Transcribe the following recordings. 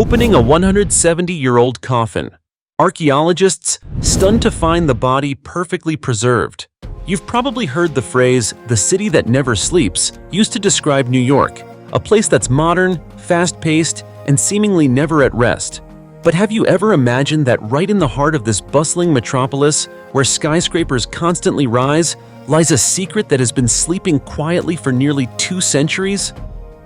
Opening a 170-year-old coffin. Archaeologists stunned to find the body perfectly preserved. You've probably heard the phrase, "the city that never sleeps," used to describe New York, a place that's modern, fast-paced, and seemingly never at rest. But have you ever imagined that right in the heart of this bustling metropolis, where skyscrapers constantly rise, lies a secret that has been sleeping quietly for nearly 2 centuries?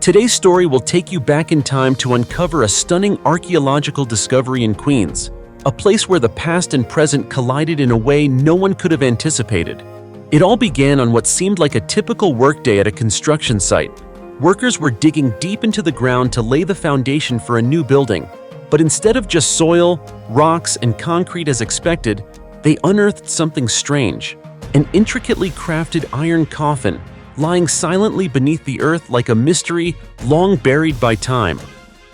Today's story will take you back in time to uncover a stunning archaeological discovery in Queens, a place where the past and present collided in a way no one could have anticipated. It all began on what seemed like a typical workday at a construction site. Workers were digging deep into the ground to lay the foundation for a new building, but instead of just soil, rocks, and concrete as expected, they unearthed something strange: an intricately crafted iron coffin, lying silently beneath the earth like a mystery long buried by time.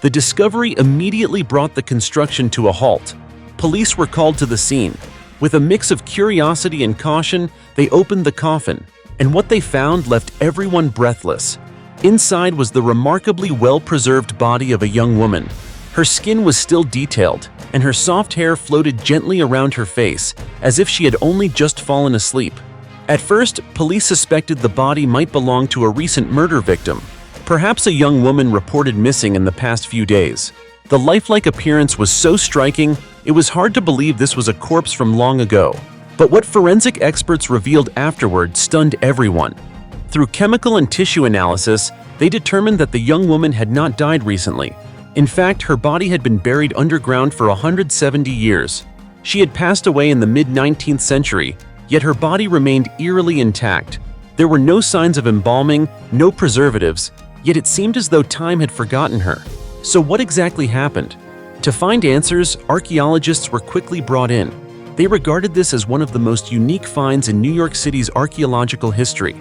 The discovery immediately brought the construction to a halt. Police were called to the scene. With a mix of curiosity and caution, they opened the coffin, and what they found left everyone breathless. Inside was the remarkably well-preserved body of a young woman. Her skin was still detailed, and her soft hair floated gently around her face, as if she had only just fallen asleep. At first, police suspected the body might belong to a recent murder victim, perhaps a young woman reported missing in the past few days. The lifelike appearance was so striking, it was hard to believe this was a corpse from long ago. But what forensic experts revealed afterward stunned everyone. Through chemical and tissue analysis, they determined that the young woman had not died recently. In fact, her body had been buried underground for 170 years. She had passed away in the mid-19th century, yet her body remained eerily intact. There were no signs of embalming, no preservatives, yet it seemed as though time had forgotten her. So what exactly happened? To find answers, archaeologists were quickly brought in. They regarded this as one of the most unique finds in New York City's archaeological history.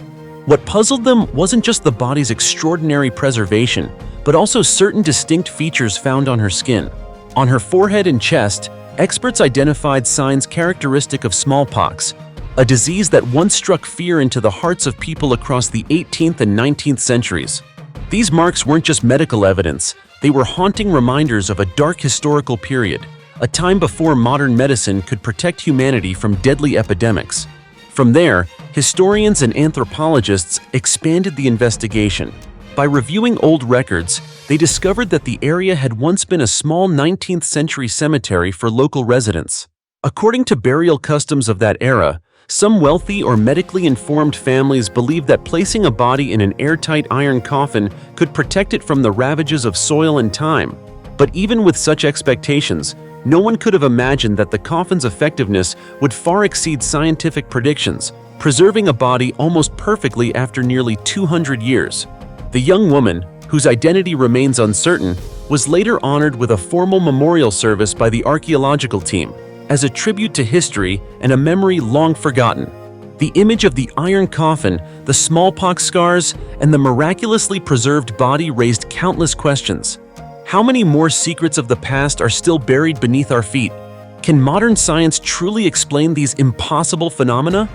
What puzzled them wasn't just the body's extraordinary preservation, but also certain distinct features found on her skin. On her forehead and chest, experts identified signs characteristic of smallpox, a disease that once struck fear into the hearts of people across the 18th and 19th centuries. These marks weren't just medical evidence, they were haunting reminders of a dark historical period, a time before modern medicine could protect humanity from deadly epidemics. From there, historians and anthropologists expanded the investigation. By reviewing old records, they discovered that the area had once been a small 19th century cemetery for local residents. According to burial customs of that era, some wealthy or medically informed families believed that placing a body in an airtight iron coffin could protect it from the ravages of soil and time. But even with such expectations, no one could have imagined that the coffin's effectiveness would far exceed scientific predictions, preserving a body almost perfectly after nearly 200 years. The young woman, whose identity remains uncertain, was later honored with a formal memorial service by the archaeological team, as a tribute to history and a memory long forgotten. The image of the iron coffin, the smallpox scars, and the miraculously preserved body raised countless questions. How many more secrets of the past are still buried beneath our feet? Can modern science truly explain these impossible phenomena?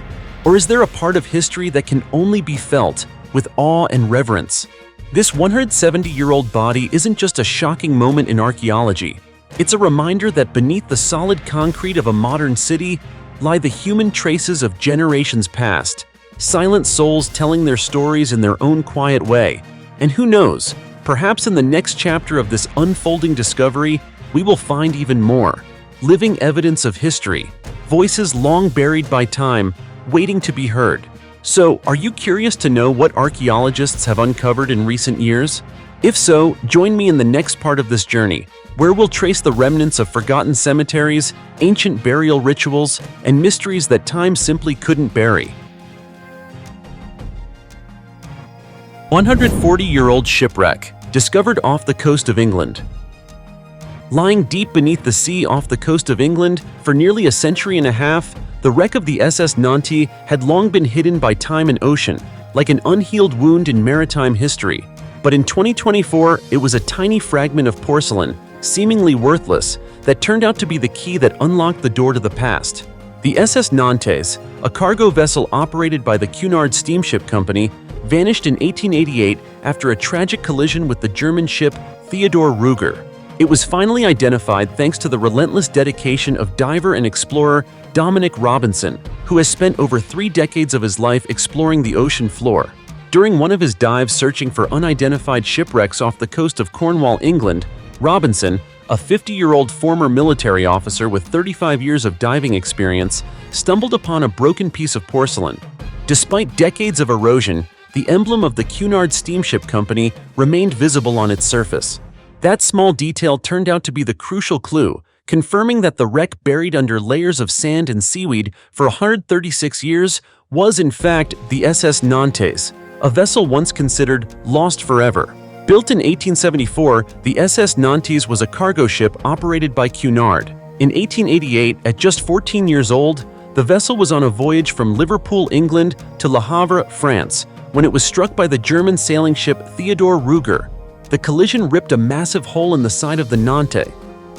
Or is there a part of history that can only be felt with awe and reverence? This 170-year-old body isn't just a shocking moment in archaeology. It's a reminder that beneath the solid concrete of a modern city lie the human traces of generations past, silent souls telling their stories in their own quiet way. And who knows, perhaps in the next chapter of this unfolding discovery, we will find even more living evidence of history, voices long buried by time, waiting to be heard. So, are you curious to know what archaeologists have uncovered in recent years? If so, join me in the next part of this journey, where we'll trace the remnants of forgotten cemeteries, ancient burial rituals, and mysteries that time simply couldn't bury. 140-year-old shipwreck, discovered off the coast of England. Lying deep beneath the sea off the coast of England for nearly a century and a half, the wreck of the SS Nantes had long been hidden by time and ocean, like an unhealed wound in maritime history. But in 2024, it was a tiny fragment of porcelain, seemingly worthless, that turned out to be the key that unlocked the door to the past. The SS Nantes, a cargo vessel operated by the Cunard Steamship Company, vanished in 1888 after a tragic collision with the German ship Theodor Ruger. It was finally identified thanks to the relentless dedication of diver and explorer Dominic Robinson, who has spent over 3 decades of his life exploring the ocean floor. During one of his dives searching for unidentified shipwrecks off the coast of Cornwall, England, Robinson, a 50-year-old former military officer with 35 years of diving experience, stumbled upon a broken piece of porcelain. Despite decades of erosion, the emblem of the Cunard Steamship Company remained visible on its surface. That small detail turned out to be the crucial clue, confirming that the wreck buried under layers of sand and seaweed for 136 years was in fact the SS Nantes, a vessel once considered lost forever. Built in 1874, the SS Nantes was a cargo ship operated by Cunard. In 1888, at just 14 years old, the vessel was on a voyage from Liverpool, England to Le Havre, France, when it was struck by the German sailing ship Theodor Rüger. The collision ripped a massive hole in the side of the Nantes.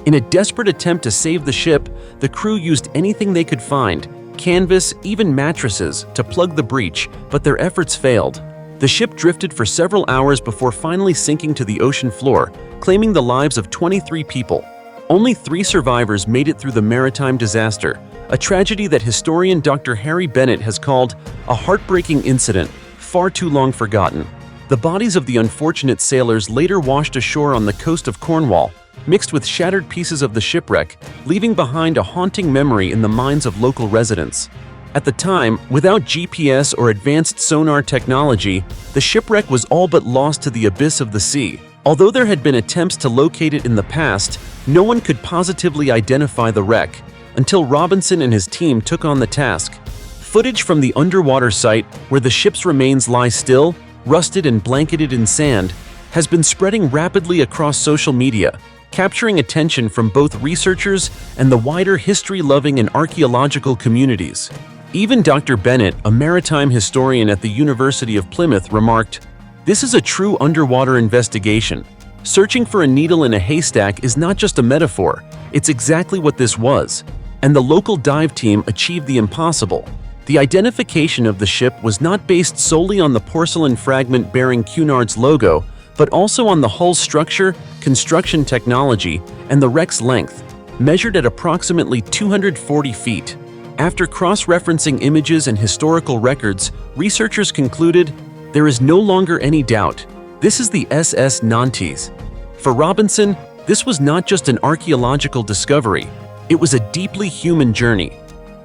In a desperate attempt to save the ship, the crew used anything they could find, canvas, even mattresses, to plug the breach, but their efforts failed. The ship drifted for several hours before finally sinking to the ocean floor, claiming the lives of 23 people. Only 3 survivors made it through the maritime disaster, a tragedy that historian Dr. Harry Bennett has called a heartbreaking incident, far too long forgotten. The bodies of the unfortunate sailors later washed ashore on the coast of Cornwall, mixed with shattered pieces of the shipwreck, leaving behind a haunting memory in the minds of local residents. At the time, without GPS or advanced sonar technology, the shipwreck was all but lost to the abyss of the sea. Although there had been attempts to locate it in the past, no one could positively identify the wreck until Robinson and his team took on the task. Footage from the underwater site, where the ship's remains lie still, rusted and blanketed in sand, has been spreading rapidly across social media, capturing attention from both researchers and the wider history-loving and archaeological communities. Even Dr. Bennett, a maritime historian at the University of Plymouth, remarked, "This is a true underwater investigation. Searching for a needle in a haystack is not just a metaphor, it's exactly what this was." And the local dive team achieved the impossible. The identification of the ship was not based solely on the porcelain fragment bearing Cunard's logo, but also on the hull structure, construction technology, and the wreck's length, measured at approximately 240 feet. After cross-referencing images and historical records, researchers concluded there is no longer any doubt. This is the SS Nantes. For Robinson, this was not just an archaeological discovery, it was a deeply human journey.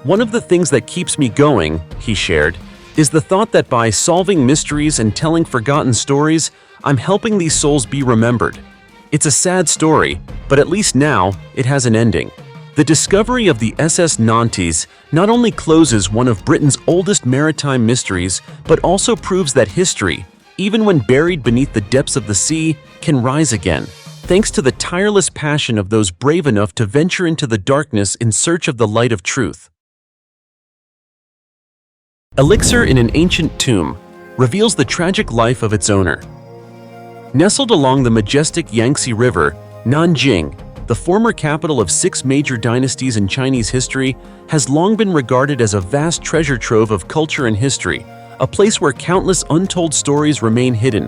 "One of the things that keeps me going," he shared, "is the thought that by solving mysteries and telling forgotten stories, I'm helping these souls be remembered. It's a sad story, but at least now it has an ending." The discovery of the SS Nantes not only closes one of Britain's oldest maritime mysteries, but also proves that history, even when buried beneath the depths of the sea, can rise again, thanks to the tireless passion of those brave enough to venture into the darkness in search of the light of truth. Elixir in an ancient tomb reveals the tragic life of its owner. Nestled along the majestic Yangtze River, Nanjing, the former capital of 6 major dynasties in Chinese history, has long been regarded as a vast treasure trove of culture and history, a place where countless untold stories remain hidden.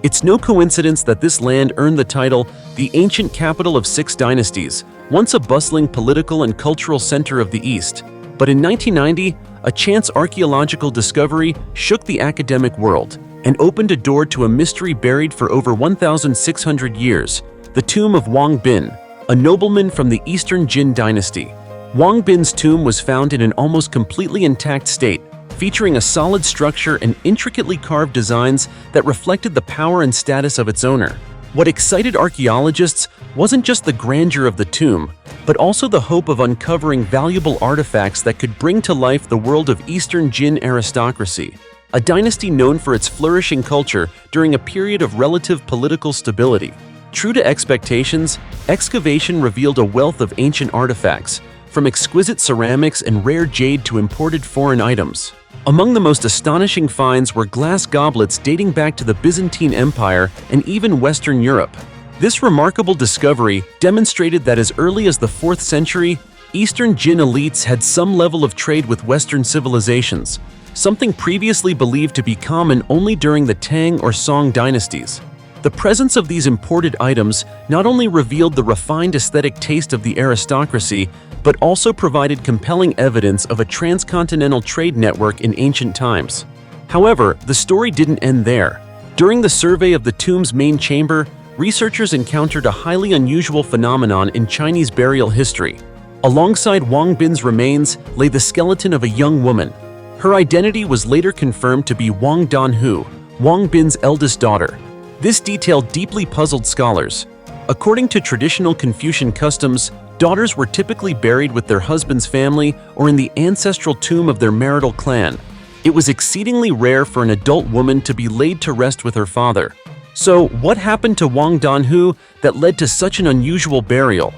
It's no coincidence that this land earned the title the ancient capital of 6 dynasties, once a bustling political and cultural center of the East. But in 1990, a chance archaeological discovery shook the academic world and opened a door to a mystery buried for over 1,600 years, the tomb of Wang Bin, a nobleman from the Eastern Jin dynasty. Wang Bin's tomb was found in an almost completely intact state, featuring a solid structure and intricately carved designs that reflected the power and status of its owner. What excited archaeologists wasn't just the grandeur of the tomb, but also the hope of uncovering valuable artifacts that could bring to life the world of Eastern Jin aristocracy, a dynasty known for its flourishing culture during a period of relative political stability. True to expectations, excavation revealed a wealth of ancient artifacts, from exquisite ceramics and rare jade to imported foreign items. Among the most astonishing finds were glass goblets dating back to the Byzantine Empire and even Western Europe. This remarkable discovery demonstrated that as early as the 4th century, Eastern Jin elites had some level of trade with Western civilizations, something previously believed to be common only during the Tang or Song dynasties. The presence of these imported items not only revealed the refined aesthetic taste of the aristocracy, but also provided compelling evidence of a transcontinental trade network in ancient times. However, the story didn't end there. During the survey of the tomb's main chamber, researchers encountered a highly unusual phenomenon in Chinese burial history. Alongside Wang Bin's remains lay the skeleton of a young woman. Her identity was later confirmed to be Wang Danhu, Wang Bin's eldest daughter. This detail deeply puzzled scholars. According to traditional Confucian customs, daughters were typically buried with their husband's family or in the ancestral tomb of their marital clan. It was exceedingly rare for an adult woman to be laid to rest with her father. So, what happened to Wang Danhu that led to such an unusual burial?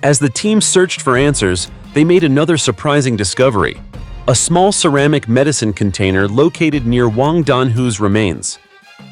As the team searched for answers, they made another surprising discovery: a small ceramic medicine container located near Wang Danhu's remains.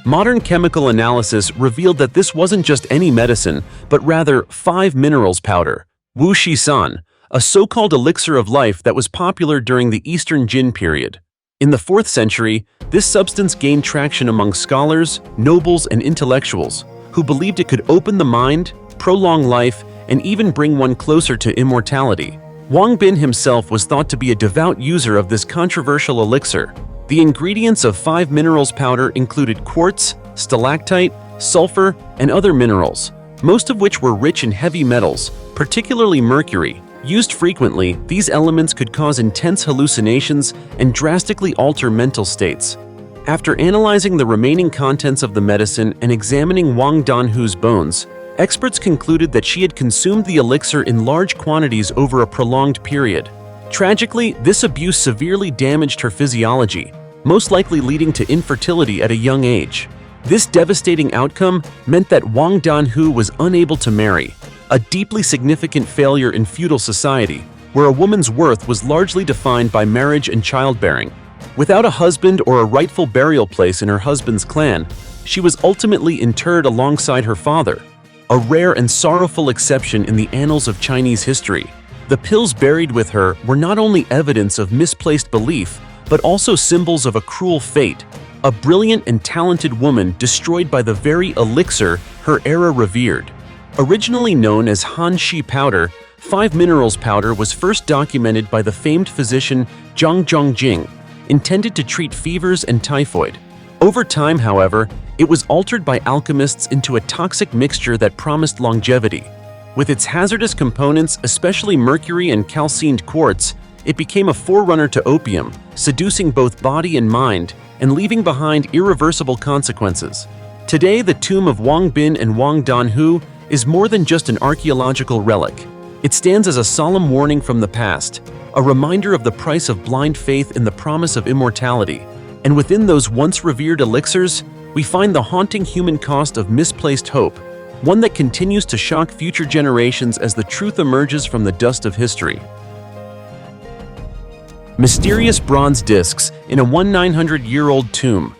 Modern chemical analysis revealed that this wasn't just any medicine, but rather 5 minerals powder, Wu Shi San, a so-called elixir of life that was popular during the Eastern Jin period. In the 4th century, this substance gained traction among scholars, nobles, and intellectuals, who believed it could open the mind, prolong life, and even bring one closer to immortality. Wang Bin himself was thought to be a devout user of this controversial elixir. The ingredients of 5 minerals powder included quartz, stalactite, sulfur, and other minerals, most of which were rich in heavy metals, particularly mercury. Used frequently, these elements could cause intense hallucinations and drastically alter mental states. After analyzing the remaining contents of the medicine and examining Wang Danhu's bones, experts concluded that she had consumed the elixir in large quantities over a prolonged period. Tragically, this abuse severely damaged her physiology, most likely leading to infertility at a young age. This devastating outcome meant that Wang Danhu was unable to marry, a deeply significant failure in feudal society, where a woman's worth was largely defined by marriage and childbearing. Without a husband or a rightful burial place in her husband's clan, she was ultimately interred alongside her father, a rare and sorrowful exception in the annals of Chinese history. The pills buried with her were not only evidence of misplaced belief, but also symbols of a cruel fate, a brilliant and talented woman destroyed by the very elixir her era revered. Originally known as Han Shi powder, 5 minerals powder was first documented by the famed physician Zhang Zhongjing, intended to treat fevers and typhoid. Over time, however, it was altered by alchemists into a toxic mixture that promised longevity. With its hazardous components, especially mercury and calcined quartz, it became a forerunner to opium, seducing both body and mind and leaving behind irreversible consequences. Today, the tomb of Wang Bin and Wang Danhu is more than just an archaeological relic. It stands as a solemn warning from the past, a reminder of the price of blind faith in the promise of immortality. And within those once revered elixirs, we find the haunting human cost of misplaced hope, one that continues to shock future generations as the truth emerges from the dust of history. Mysterious bronze discs in a 1900-year-old tomb.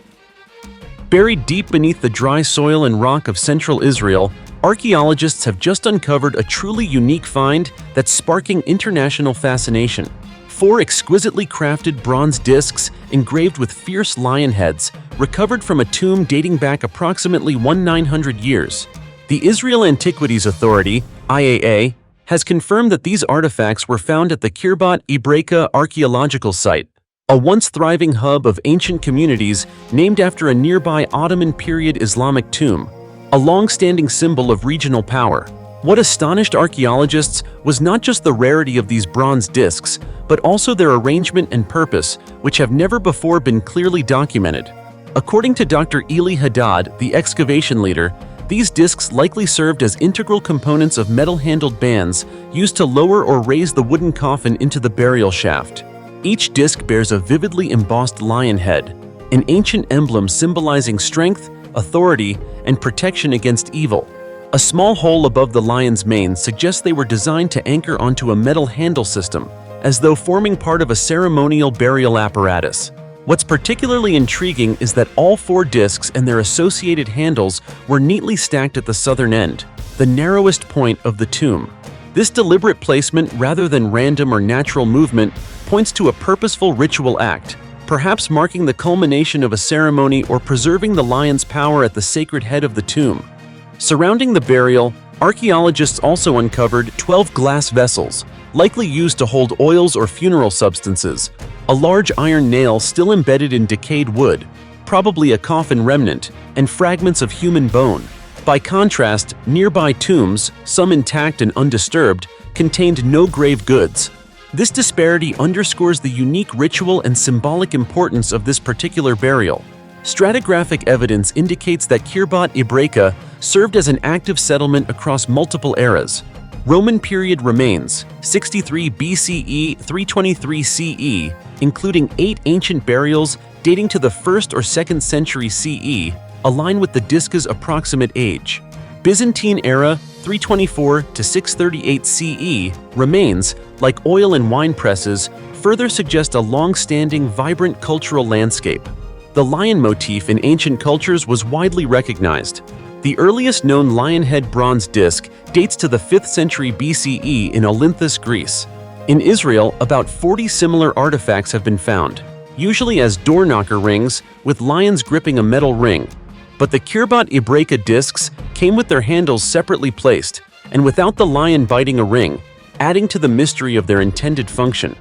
Buried deep beneath the dry soil and rock of central Israel, archaeologists have just uncovered a truly unique find that's sparking international fascination. 4 exquisitely crafted bronze discs engraved with fierce lion heads, recovered from a tomb dating back approximately 1900 years. The Israel Antiquities Authority, IAA, has confirmed that these artifacts were found at the Kirbot Ibreka archaeological site, a once thriving hub of ancient communities named after a nearby Ottoman period Islamic tomb, a long-standing symbol of regional power. What astonished archaeologists was not just the rarity of these bronze discs, but also their arrangement and purpose, which have never before been clearly documented. According to Dr. Eli Haddad, the excavation leader, these discs likely served as integral components of metal-handled bands used to lower or raise the wooden coffin into the burial shaft. Each disc bears a vividly embossed lion head, an ancient emblem symbolizing strength, authority, and protection against evil. A small hole above the lion's mane suggests they were designed to anchor onto a metal handle system, as though forming part of a ceremonial burial apparatus. What's particularly intriguing is that all 4 discs and their associated handles were neatly stacked at the southern end, the narrowest point of the tomb. This deliberate placement, rather than random or natural movement, points to a purposeful ritual act, perhaps marking the culmination of a ceremony or preserving the lion's power at the sacred head of the tomb. Surrounding the burial, archaeologists also uncovered 12 glass vessels, likely used to hold oils or funeral substances, a large iron nail still embedded in decayed wood, probably a coffin remnant, and fragments of human bone. By contrast, nearby tombs, some intact and undisturbed, contained no grave goods. This disparity underscores the unique ritual and symbolic importance of this particular burial. Stratigraphic evidence indicates that Khirbat Ibreka served as an active settlement across multiple eras. Roman period remains, 63 BCE, 323 CE, including 8 ancient burials dating to the 1st or 2nd century CE, align with the Disca's approximate age. Byzantine era, 324 to 638 CE, remains, like oil and wine presses, further suggest a long-standing, vibrant cultural landscape. The lion motif in ancient cultures was widely recognized. The earliest known lion head bronze disc dates to the 5th century BCE in Olynthus, Greece. In Israel, about 40 similar artifacts have been found, usually as door knocker rings with lions gripping a metal ring. But the Khirbat Ibreka discs came with their handles separately placed and without the lion biting a ring, adding to the mystery of their intended function.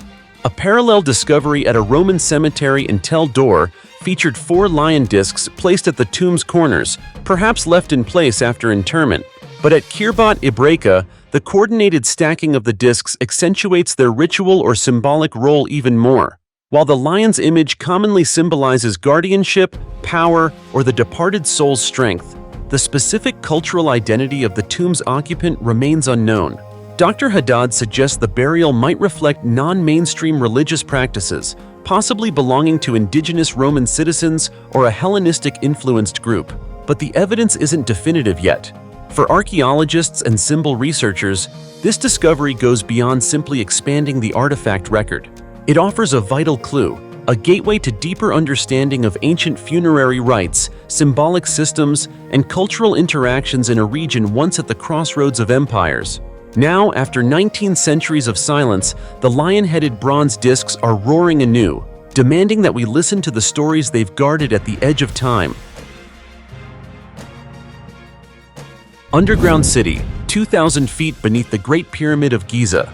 A parallel discovery at a Roman cemetery in Tel Dor featured 4 lion discs placed at the tomb's corners, perhaps left in place after interment. But at Khirbat Ibreka, the coordinated stacking of the discs accentuates their ritual or symbolic role even more. While the lion's image commonly symbolizes guardianship, power, or the departed soul's strength, the specific cultural identity of the tomb's occupant remains unknown. Dr. Haddad suggests the burial might reflect non-mainstream religious practices, possibly belonging to indigenous Roman citizens or a Hellenistic-influenced group. But the evidence isn't definitive yet. For archaeologists and symbol researchers, this discovery goes beyond simply expanding the artifact record. It offers a vital clue, a gateway to deeper understanding of ancient funerary rites, symbolic systems, and cultural interactions in a region once at the crossroads of empires. Now, after 19 centuries of silence, the lion-headed bronze discs are roaring anew, demanding that we listen to the stories they've guarded at the edge of time. Underground city, 2,000 feet beneath the Great Pyramid of Giza.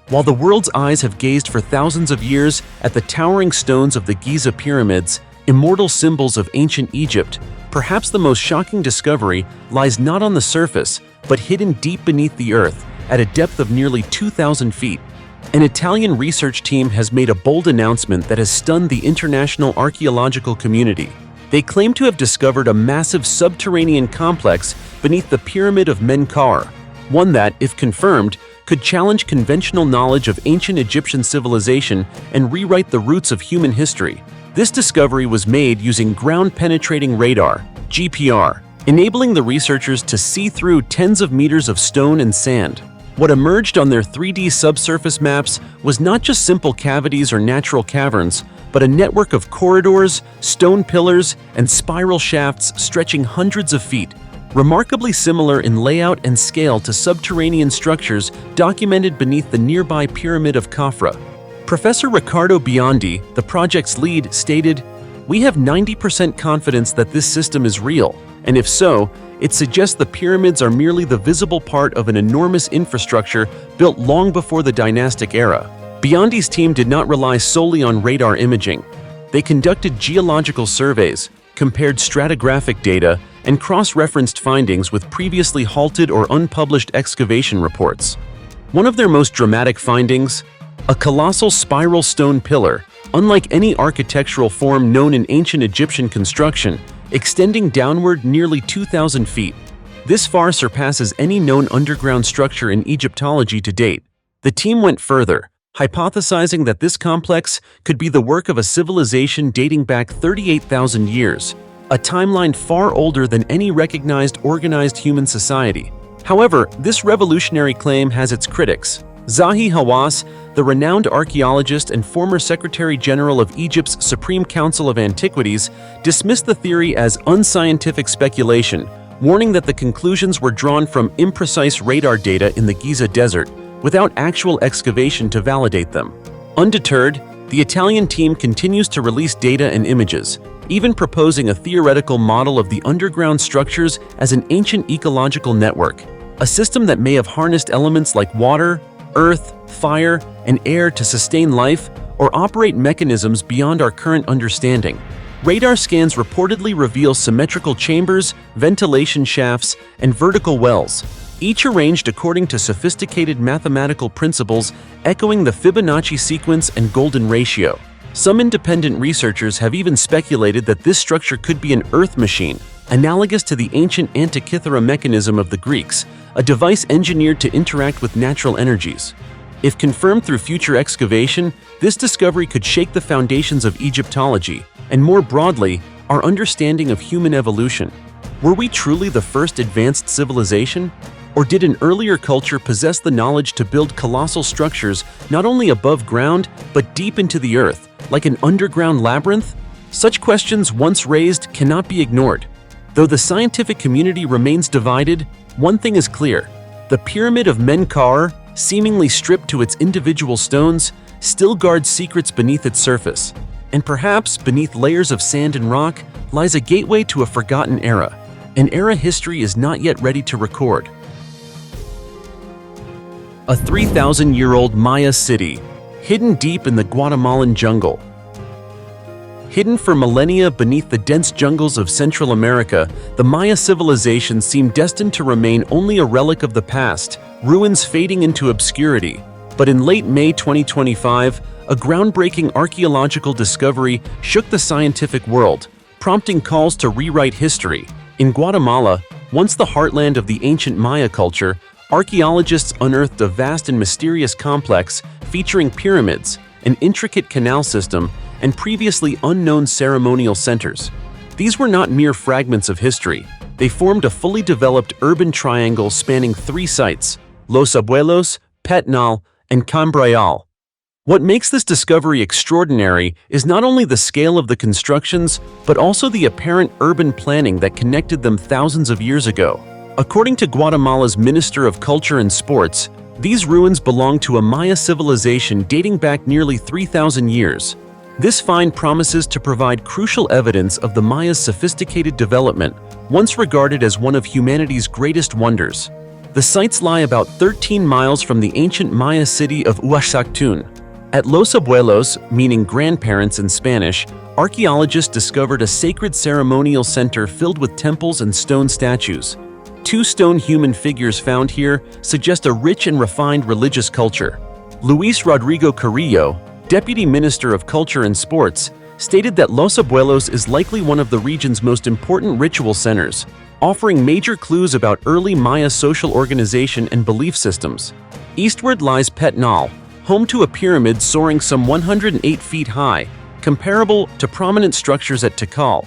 While the world's eyes have gazed for thousands of years at the towering stones of the Giza pyramids, immortal symbols of ancient Egypt, perhaps the most shocking discovery lies not on the surface, but hidden deep beneath the earth at a depth of nearly 2,000 feet. An Italian research team has made a bold announcement that has stunned the international archaeological community. They claim to have discovered a massive subterranean complex beneath the Pyramid of Menkaure, one that, if confirmed, could challenge conventional knowledge of ancient Egyptian civilization and rewrite the roots of human history. This discovery was made using ground-penetrating radar, GPR, enabling the researchers to see through tens of meters of stone and sand. What emerged on their 3D subsurface maps was not just simple cavities or natural caverns, but a network of corridors, stone pillars, and spiral shafts stretching hundreds of feet, remarkably similar in layout and scale to subterranean structures documented beneath the nearby Pyramid of Khafra. Professor Riccardo Biondi, the project's lead, stated, "We have 90% confidence that this system is real, and if so, it suggests the pyramids are merely the visible part of an enormous infrastructure built long before the dynastic era." Biondi's team did not rely solely on radar imaging. They conducted geological surveys, compared stratigraphic data, and cross-referenced findings with previously halted or unpublished excavation reports. One of their most dramatic findings? A colossal spiral stone pillar, unlike any architectural form known in ancient Egyptian construction, extending downward nearly 2,000 feet. This far surpasses any known underground structure in Egyptology to date. The team went further, hypothesizing that this complex could be the work of a civilization dating back 38,000 years, a timeline far older than any recognized organized human society. However, this revolutionary claim has its critics. Zahi Hawass, the renowned archaeologist and former Secretary General of Egypt's Supreme Council of Antiquities, dismissed the theory as unscientific speculation, warning that the conclusions were drawn from imprecise radar data in the Giza Desert, without actual excavation to validate them. Undeterred, The Italian team continues to release data and images, even proposing a theoretical model of the underground structures as an ancient ecological network, a system that may have harnessed elements like water, earth, fire, and air to sustain life or operate mechanisms beyond our current understanding. Radar scans reportedly reveal symmetrical chambers, ventilation shafts, and vertical wells, each arranged according to sophisticated mathematical principles echoing the Fibonacci sequence and golden ratio. Some independent researchers have even speculated that this structure could be an earth machine, analogous to the ancient Antikythera mechanism of the Greeks, a device engineered to interact with natural energies. If confirmed through future excavation, this discovery could shake the foundations of Egyptology, and more broadly, our understanding of human evolution. Were we truly the first advanced civilization? Or did an earlier culture possess the knowledge to build colossal structures not only above ground, but deep into the earth, like an underground labyrinth? Such questions once raised cannot be ignored. Though the scientific community remains divided, one thing is clear. The Pyramid of Menkaure, seemingly stripped to its individual stones, still guards secrets beneath its surface. And perhaps beneath layers of sand and rock lies a gateway to a forgotten era, an era history is not yet ready to record. A 3,000-year-old Maya city, hidden deep in the Guatemalan jungle. Hidden for millennia beneath the dense jungles of Central America, the Maya civilization seemed destined to remain only a relic of the past, ruins fading into obscurity. But in late May 2025, a groundbreaking archaeological discovery shook the scientific world, prompting calls to rewrite history. In Guatemala, once the heartland of the ancient Maya culture, archaeologists unearthed a vast and mysterious complex featuring pyramids, an intricate canal system, and previously unknown ceremonial centers. These were not mere fragments of history. They formed a fully developed urban triangle spanning three sites: Los Abuelos, Petnal, and Cambrayal. What makes this discovery extraordinary is not only the scale of the constructions, but also the apparent urban planning that connected them thousands of years ago. According to Guatemala's Minister of Culture and Sports, these ruins belong to a Maya civilization dating back nearly 3,000 years. This find promises to provide crucial evidence of the Maya's sophisticated development, once regarded as one of humanity's greatest wonders. The sites lie about 13 miles from the ancient Maya city of Uaxactún. At Los Abuelos, meaning grandparents in Spanish, archaeologists discovered a sacred ceremonial center filled with temples and stone statues. Two stone human figures found here suggest a rich and refined religious culture. Luis Rodrigo Carrillo, Deputy Minister of Culture and Sports, stated that Los Abuelos is likely one of the region's most important ritual centers, offering major clues about early Maya social organization and belief systems. Eastward lies Petnal, home to a pyramid soaring some 108 feet high, comparable to prominent structures at Tikal.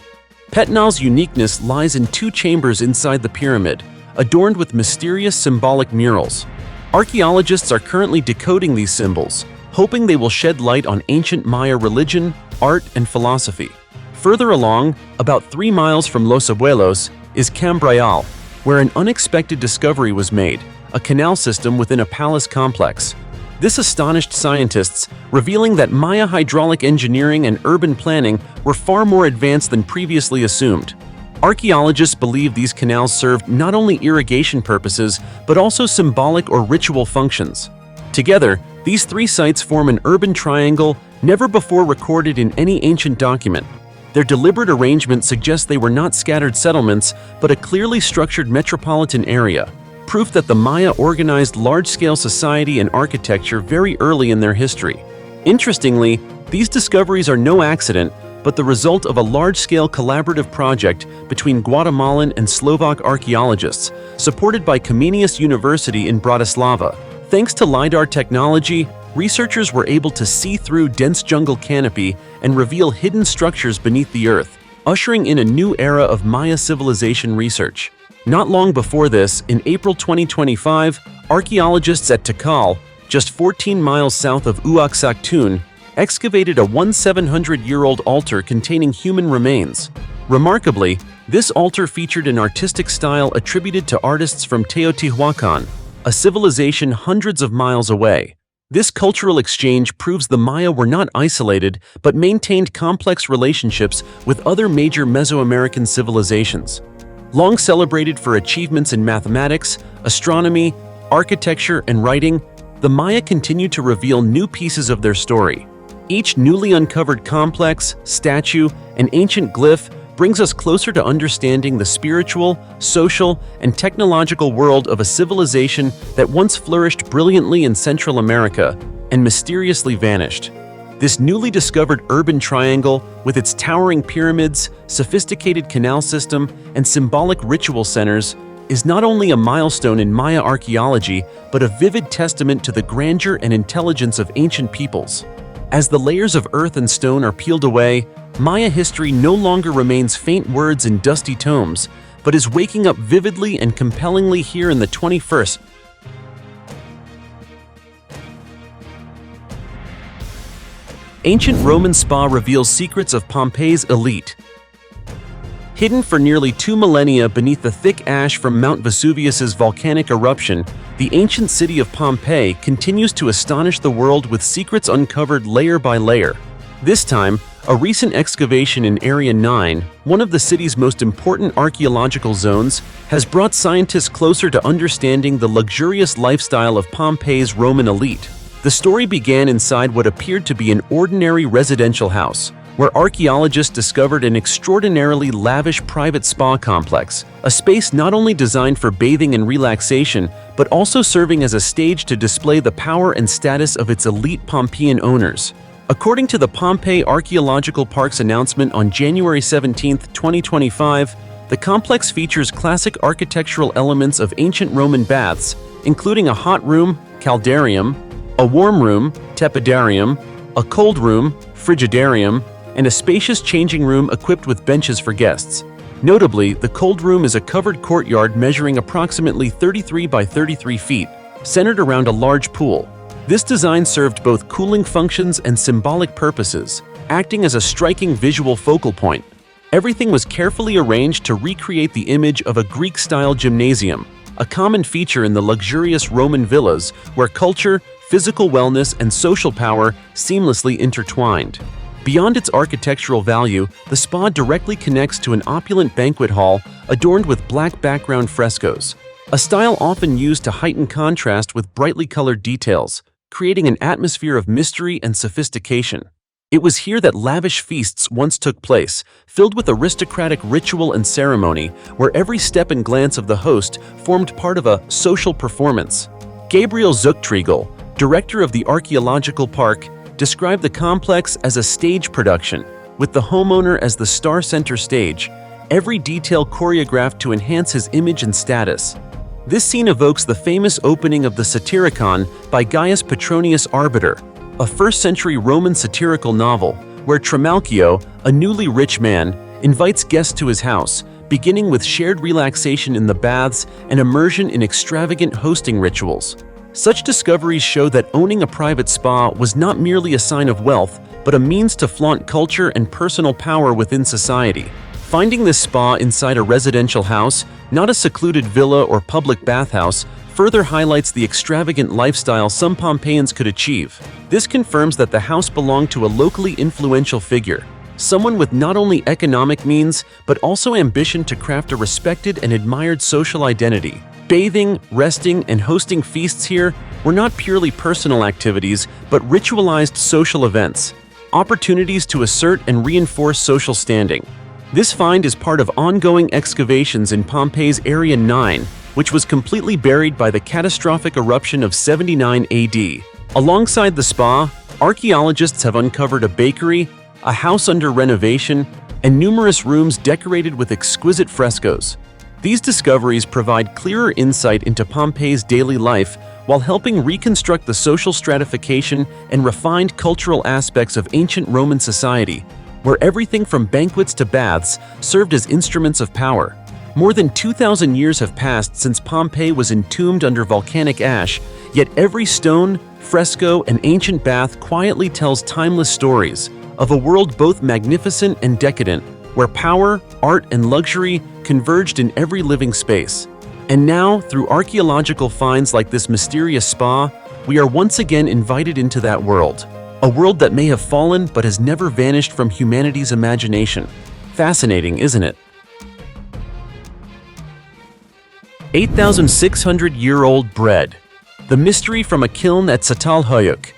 Petnal's uniqueness lies in two chambers inside the pyramid, adorned with mysterious symbolic murals. Archaeologists are currently decoding these symbols, hoping they will shed light on ancient Maya religion, art, and philosophy. Further along, about 3 miles from Los Abuelos, is Cambrayal, where an unexpected discovery was made, a canal system within a palace complex. This astonished scientists, revealing that Maya hydraulic engineering and urban planning were far more advanced than previously assumed. Archaeologists believe these canals served not only irrigation purposes, but also symbolic or ritual functions. Together, these three sites form an urban triangle never before recorded in any ancient document. Their deliberate arrangement suggests they were not scattered settlements, but a clearly structured metropolitan area, proof that the Maya organized large-scale society and architecture very early in their history. Interestingly, these discoveries are no accident, but the result of a large-scale collaborative project between Guatemalan and Slovak archaeologists, supported by Comenius University in Bratislava. Thanks to LiDAR technology, researchers were able to see through dense jungle canopy and reveal hidden structures beneath the earth, ushering in a new era of Maya civilization research. Not long before this, in April 2025, archaeologists at Tikal, just 14 miles south of Uaxactún, excavated a 1,700-year-old altar containing human remains. Remarkably, this altar featured an artistic style attributed to artists from Teotihuacan, a civilization hundreds of miles away. This cultural exchange proves the Maya were not isolated but maintained complex relationships with other major Mesoamerican civilizations. Long celebrated for achievements in mathematics, astronomy, architecture, and writing, the Maya continue to reveal new pieces of their story. Each newly uncovered complex, statue, and ancient glyph brings us closer to understanding the spiritual, social, and technological world of a civilization that once flourished brilliantly in Central America and mysteriously vanished. This newly discovered urban triangle, with its towering pyramids, sophisticated canal system, and symbolic ritual centers, is not only a milestone in Maya archaeology, but a vivid testament to the grandeur and intelligence of ancient peoples. As the layers of earth and stone are peeled away, Maya history no longer remains faint words in dusty tomes, but is waking up vividly and compellingly here in the 21st. Ancient Roman spa reveals secrets of Pompeii's elite. Hidden for nearly 2 millennia beneath the thick ash from Mount Vesuvius's volcanic eruption, the ancient city of Pompeii continues to astonish the world with secrets uncovered layer by layer. This time, a recent excavation in Area 9, one of the city's most important archaeological zones, has brought scientists closer to understanding the luxurious lifestyle of Pompeii's Roman elite. The story began inside what appeared to be an ordinary residential house, where archaeologists discovered an extraordinarily lavish private spa complex, a space not only designed for bathing and relaxation, but also serving as a stage to display the power and status of its elite Pompeian owners. According to the Pompeii Archaeological Park's announcement on January 17, 2025, the complex features classic architectural elements of ancient Roman baths, including a hot room, caldarium, a warm room, tepidarium, a cold room, frigidarium, and a spacious changing room equipped with benches for guests. Notably, the cold room is a covered courtyard measuring approximately 33 by 33 feet, centered around a large pool. This design served both cooling functions and symbolic purposes, acting as a striking visual focal point. Everything was carefully arranged to recreate the image of a Greek-style gymnasium, a common feature in the luxurious Roman villas where culture, physical wellness, and social power seamlessly intertwined. Beyond its architectural value, the spa directly connects to an opulent banquet hall adorned with black background frescoes, a style often used to heighten contrast with brightly colored details, creating an atmosphere of mystery and sophistication. It was here that lavish feasts once took place, filled with aristocratic ritual and ceremony, where every step and glance of the host formed part of a social performance. Gabriel Zuchtriegel, director of the Archaeological Park, described the complex as a stage production, with the homeowner as the star center stage, every detail choreographed to enhance his image and status. This scene evokes the famous opening of the Satyricon by Gaius Petronius Arbiter, a 1st-century Roman satirical novel, where Trimalchio, a newly rich man, invites guests to his house, beginning with shared relaxation in the baths and immersion in extravagant hosting rituals. Such discoveries show that owning a private spa was not merely a sign of wealth, but a means to flaunt culture and personal power within society. Finding this spa inside a residential house, not a secluded villa or public bathhouse, further highlights the extravagant lifestyle some Pompeians could achieve. This confirms that the house belonged to a locally influential figure, someone with not only economic means, but also ambition to craft a respected and admired social identity. Bathing, resting, and hosting feasts here were not purely personal activities, but ritualized social events, opportunities to assert and reinforce social standing. This find is part of ongoing excavations in Pompeii's Area 9, which was completely buried by the catastrophic eruption of 79 AD. Alongside the spa, archaeologists have uncovered a bakery, a house under renovation, and numerous rooms decorated with exquisite frescoes. These discoveries provide clearer insight into Pompeii's daily life while helping reconstruct the social stratification and refined cultural aspects of ancient Roman society, where everything from banquets to baths served as instruments of power. More than 2,000 years have passed since Pompeii was entombed under volcanic ash, yet every stone, fresco, and ancient bath quietly tells timeless stories of a world both magnificent and decadent, where power, art, and luxury converged in every living space. And now, through archaeological finds like this mysterious spa, we are once again invited into that world. A world that may have fallen but has never vanished from humanity's imagination. Fascinating, isn't it? 8,600-year-old bread. The mystery from a kiln at Çatalhöyük.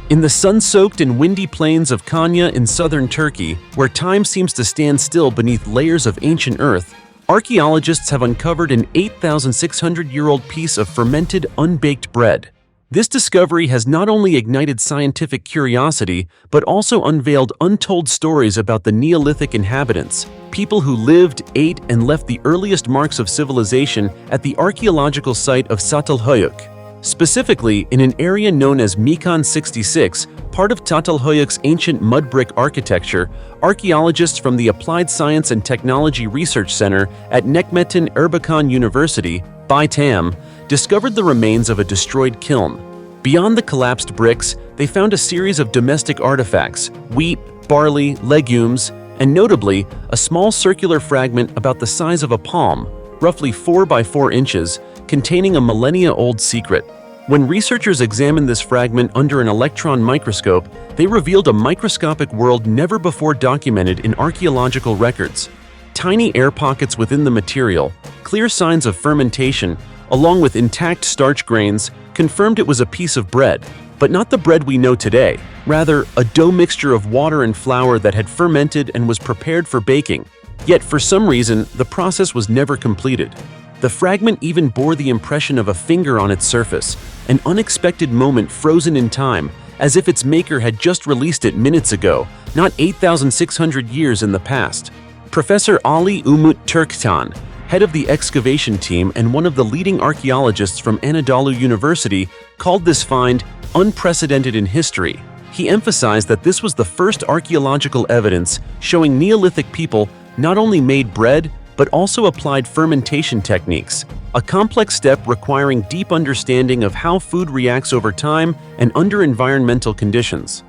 In the sun-soaked and windy plains of Konya in southern Turkey, where time seems to stand still beneath layers of ancient earth, archaeologists have uncovered an 8,600-year-old piece of fermented, unbaked bread. This discovery has not only ignited scientific curiosity, but also unveiled untold stories about the Neolithic inhabitants, people who lived, ate, and left the earliest marks of civilization at the archaeological site of Çatalhöyük. Specifically, in an area known as Mekan 66, part of Çatalhöyük's ancient mud brick architecture, archaeologists from the Applied Science and Technology Research Center at Necmettin Erbakan University, BITAM, discovered the remains of a destroyed kiln. Beyond the collapsed bricks, they found a series of domestic artifacts: wheat, barley, legumes, and notably, a small circular fragment about the size of a palm, roughly 4 by 4 inches, containing a millennia-old secret. When researchers examined this fragment under an electron microscope, they revealed a microscopic world never before documented in archaeological records. Tiny air pockets within the material, clear signs of fermentation, along with intact starch grains, confirmed it was a piece of bread, but not the bread we know today, rather a dough mixture of water and flour that had fermented and was prepared for baking. Yet for some reason, the process was never completed. The fragment even bore the impression of a finger on its surface, an unexpected moment frozen in time, as if its maker had just released it minutes ago, not 8,600 years in the past. Professor Ali Umut Turktan, head of the excavation team and one of the leading archaeologists from Anadolu University, called this find unprecedented in history. He emphasized that this was the first archaeological evidence showing Neolithic people not only made bread, but also applied fermentation techniques, a complex step requiring deep understanding of how food reacts over time and under environmental conditions.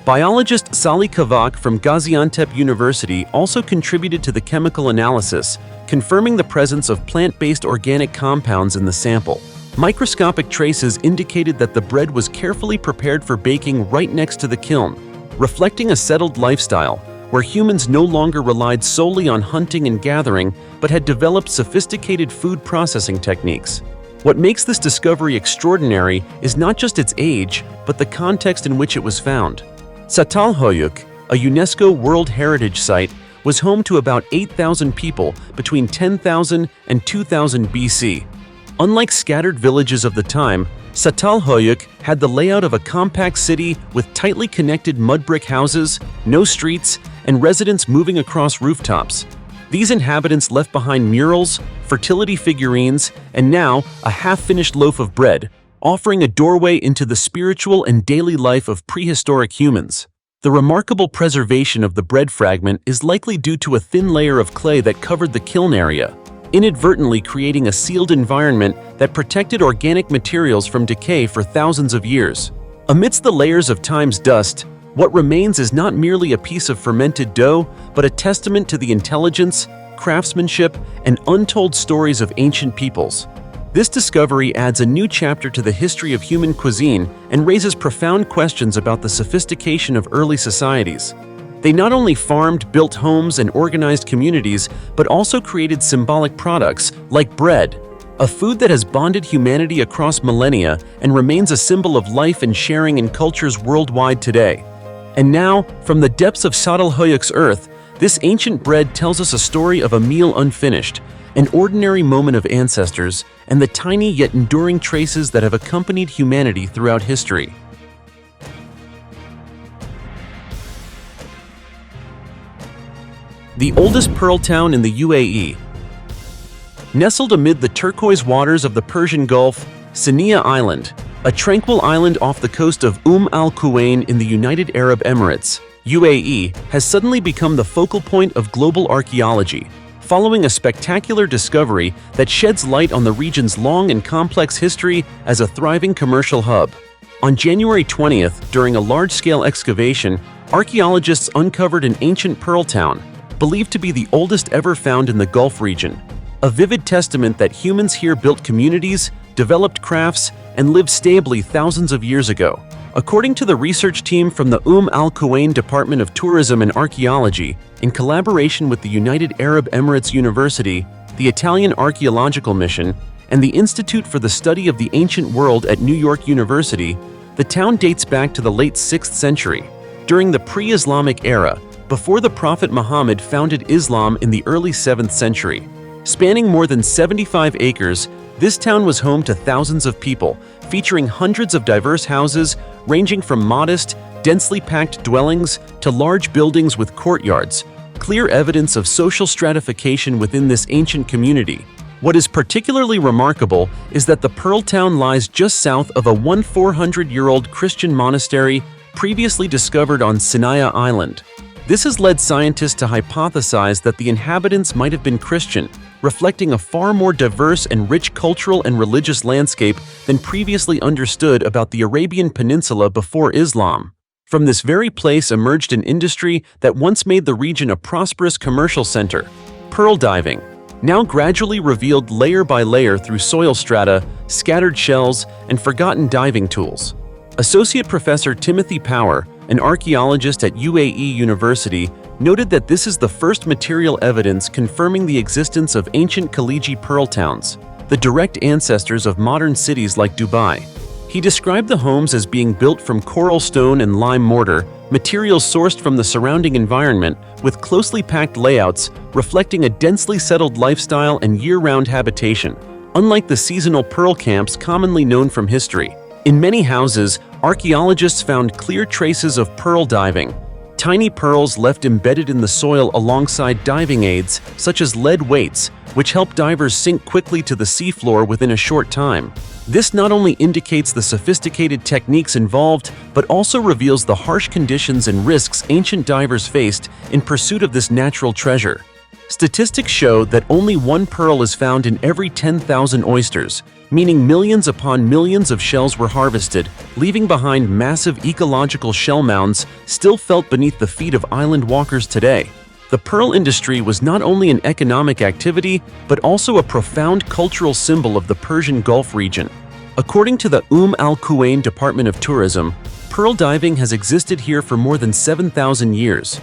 Biologist Salih Kavak from Gaziantep University also contributed to the chemical analysis, confirming the presence of plant-based organic compounds in the sample. Microscopic traces indicated that the bread was carefully prepared for baking right next to the kiln, reflecting a settled lifestyle where humans no longer relied solely on hunting and gathering, but had developed sophisticated food processing techniques. What makes this discovery extraordinary is not just its age, but the context in which it was found. Çatalhöyük, a UNESCO World Heritage Site, was home to about 8,000 people between 10,000 and 2000 BC. Unlike scattered villages of the time, Çatalhöyük had the layout of a compact city with tightly connected mud brick houses, no streets, and residents moving across rooftops. These inhabitants left behind murals, fertility figurines, and now a half-finished loaf of bread, offering a doorway into the spiritual and daily life of prehistoric humans. The remarkable preservation of the bread fragment is likely due to a thin layer of clay that covered the kiln area, inadvertently creating a sealed environment that protected organic materials from decay for thousands of years. Amidst the layers of time's dust, what remains is not merely a piece of fermented dough, but a testament to the intelligence, craftsmanship, and untold stories of ancient peoples. This discovery adds a new chapter to the history of human cuisine and raises profound questions about the sophistication of early societies. They not only farmed, built homes, and organized communities, but also created symbolic products like bread, a food that has bonded humanity across millennia and remains a symbol of life and sharing in cultures worldwide today. And now, from the depths of Çatalhöyük's earth, this ancient bread tells us a story of a meal unfinished, an ordinary moment of ancestors, and the tiny yet enduring traces that have accompanied humanity throughout history. The oldest pearl town in the UAE. Nestled amid the turquoise waters of the Persian Gulf, Sania Island, a tranquil island off the coast of Al-Quwain in the United Arab Emirates, UAE, has suddenly become the focal point of global archaeology, following a spectacular discovery that sheds light on the region's long and complex history as a thriving commercial hub. On January 20th, during a large-scale excavation, archaeologists uncovered an ancient pearl town, believed to be the oldest ever found in the Gulf region, a vivid testament that humans here built communities, developed crafts, and lived stably thousands of years ago. According to the research team from the Al-Quwain Department of Tourism and Archaeology, in collaboration with the United Arab Emirates University, the Italian Archaeological Mission, and the Institute for the Study of the Ancient World at New York University, the town dates back to the late 6th century, during the pre-Islamic era, before the Prophet Muhammad founded Islam in the early 7th century. Spanning more than 75 acres, this town was home to thousands of people, featuring hundreds of diverse houses ranging from modest, densely packed dwellings to large buildings with courtyards, clear evidence of social stratification within this ancient community. What is particularly remarkable is that the Pearl Town lies just south of a 400-year-old Christian monastery previously discovered on Sinai Island. This has led scientists to hypothesize that the inhabitants might have been Christian, reflecting a far more diverse and rich cultural and religious landscape than previously understood about the Arabian Peninsula before Islam. From this very place emerged an industry that once made the region a prosperous commercial center: pearl diving, now gradually revealed layer by layer through soil strata, scattered shells, and forgotten diving tools. Associate Professor Timothy Power, an archaeologist at UAE University, noted that this is the first material evidence confirming the existence of ancient Khaliji pearl towns, the direct ancestors of modern cities like Dubai. He described the homes as being built from coral stone and lime mortar, materials sourced from the surrounding environment, with closely packed layouts reflecting a densely settled lifestyle and year-round habitation, unlike the seasonal pearl camps commonly known from history. In many houses, archaeologists found clear traces of pearl diving, tiny pearls left embedded in the soil alongside diving aids, such as lead weights, which help divers sink quickly to the seafloor within a short time. This not only indicates the sophisticated techniques involved, but also reveals the harsh conditions and risks ancient divers faced in pursuit of this natural treasure. Statistics show that only one pearl is found in every 10,000 oysters, meaning millions upon millions of shells were harvested, leaving behind massive ecological shell mounds still felt beneath the feet of island walkers today. The pearl industry was not only an economic activity, but also a profound cultural symbol of the Persian Gulf region. According to the Al-Quwain Department of Tourism, pearl diving has existed here for more than 7,000 years.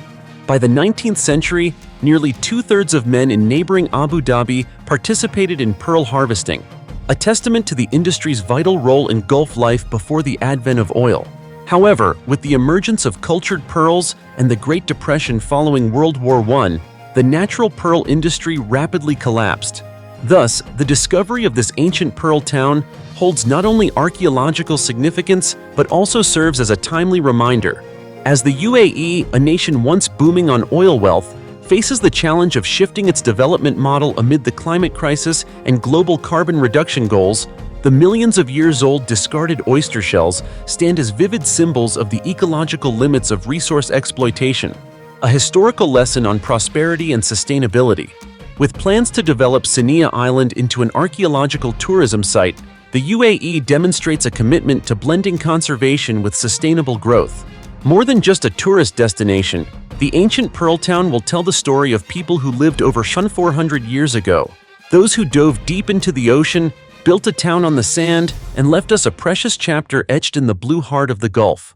By the 19th century, nearly two-thirds of men in neighboring Abu Dhabi participated in pearl harvesting, a testament to the industry's vital role in Gulf life before the advent of oil. However, with the emergence of cultured pearls and the Great Depression following World War I, the natural pearl industry rapidly collapsed. Thus, the discovery of this ancient pearl town holds not only archaeological significance, but also serves as a timely reminder. As the UAE, a nation once booming on oil wealth, faces the challenge of shifting its development model amid the climate crisis and global carbon reduction goals, the millions of years old discarded oyster shells stand as vivid symbols of the ecological limits of resource exploitation, a historical lesson on prosperity and sustainability. With plans to develop Sinai Island into an archaeological tourism site, the UAE demonstrates a commitment to blending conservation with sustainable growth. More than just a tourist destination, the ancient pearl town will tell the story of people who lived over 400 years ago, those who dove deep into the ocean, built a town on the sand, and left us a precious chapter etched in the blue heart of the Gulf.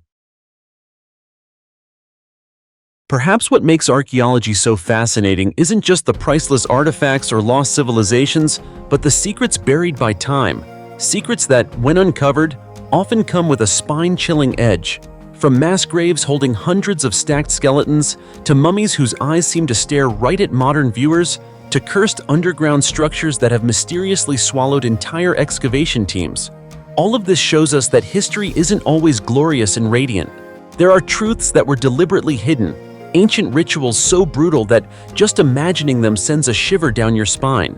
Perhaps what makes archaeology so fascinating isn't just the priceless artifacts or lost civilizations, but the secrets buried by time, secrets that, when uncovered, often come with a spine-chilling edge. From mass graves holding hundreds of stacked skeletons, to mummies whose eyes seem to stare right at modern viewers, to cursed underground structures that have mysteriously swallowed entire excavation teams. All of this shows us that history isn't always glorious and radiant. There are truths that were deliberately hidden, ancient rituals so brutal that just imagining them sends a shiver down your spine.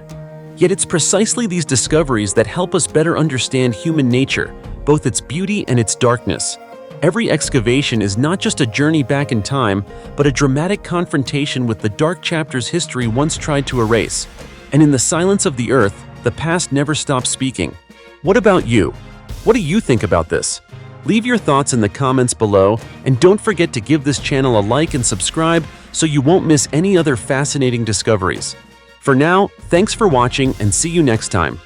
Yet it's precisely these discoveries that help us better understand human nature, both its beauty and its darkness. Every excavation is not just a journey back in time, but a dramatic confrontation with the dark chapters history once tried to erase. And in the silence of the earth, the past never stops speaking. What about you? What do you think about this? Leave your thoughts in the comments below, and don't forget to give this channel a like and subscribe so you won't miss any other fascinating discoveries. For now, thanks for watching and see you next time.